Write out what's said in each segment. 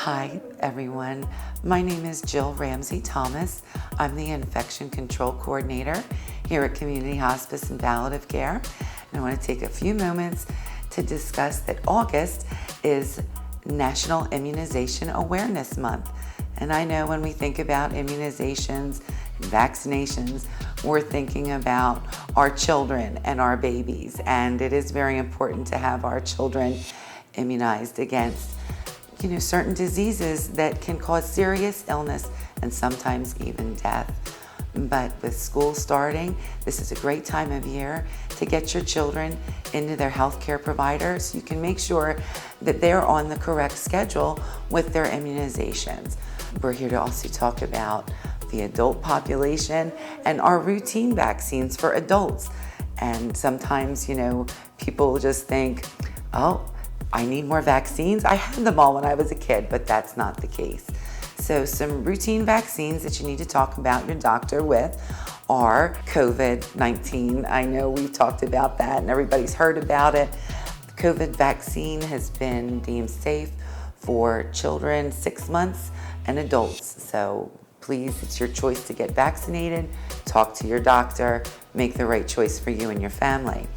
Hi, everyone. My name is Jill Ramsey-Thomas. I'm the Infection Control Coordinator here at Community Hospice and Palliative Care. And I want to take a few moments to discuss that August is National Immunization Awareness Month. And I know when we think about immunizations and vaccinations, we're thinking about our children and our babies. And it is very important to have our children immunized against certain diseases that can cause serious illness and sometimes even death. But with school starting, this is a great time of year to get your children into their healthcare provider so you can make sure that they're on the correct schedule with their immunizations. We're here to also talk about the adult population and our routine vaccines for adults. And sometimes, people just think, oh, I need more vaccines. I had them all when I was a kid, but that's not the case. So some routine vaccines that you need to talk about your doctor with are COVID-19. I know we've talked about that and everybody's heard about it. The COVID vaccine has been deemed safe for children 6 months and adults. So please, it's your choice to get vaccinated. Talk to your doctor, make the right choice for you and your family.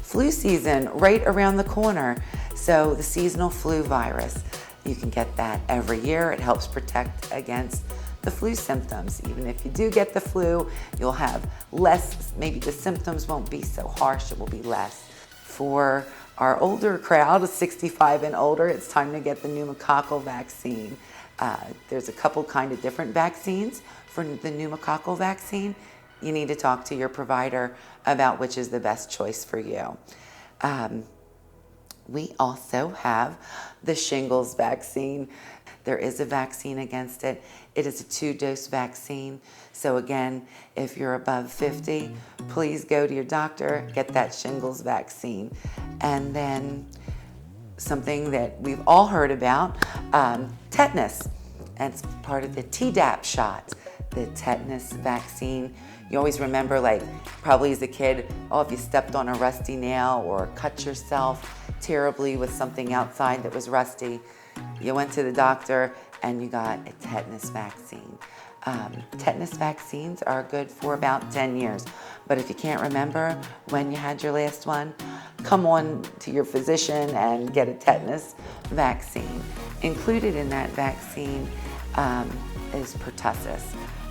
Flu season right around the corner. So the seasonal flu virus, you can get that every year. It helps protect against the flu symptoms. Even if you do get the flu, you'll have less, maybe the symptoms won't be so harsh, it will be less. For our older crowd, 65 and older, it's time to get the pneumococcal vaccine. There's a couple kind of different vaccines for the pneumococcal vaccine. You need to talk to your provider about which is the best choice for you. We also have the Shingles Vaccine. There is a vaccine against it. It is a 2-dose vaccine. So again, if you're above 50, please go to your doctor, get that Shingles Vaccine. And then something that we've all heard about, tetanus. And it's part of the Tdap shot, the tetanus vaccine. You always remember, probably as a kid, if you stepped on a rusty nail or cut yourself terribly with something outside that was rusty, you went to the doctor and you got a tetanus vaccine. Tetanus vaccines are good for about 10 years. But if you can't remember when you had your last one, come on to your physician and get a tetanus vaccine. Included in that vaccine is pertussis.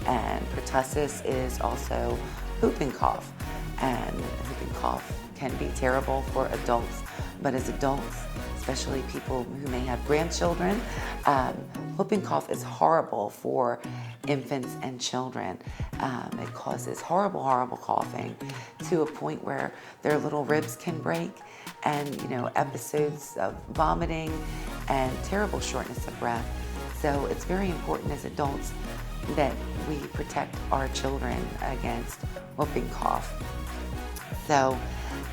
And pertussis is also whooping cough. And whooping cough can be terrible for adults. But as adults, especially people who may have grandchildren, whooping cough is horrible for infants and children. It causes horrible, horrible coughing to a point where their little ribs can break and, episodes of vomiting and terrible shortness of breath. So it's very important as adults that we protect our children against whooping cough. So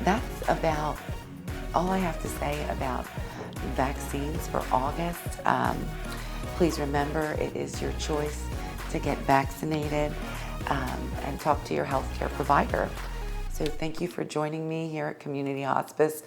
that's about all I have to say about vaccines for August. Please remember, it is your choice to get vaccinated and talk to your healthcare provider. So thank you for joining me here at Community Hospice.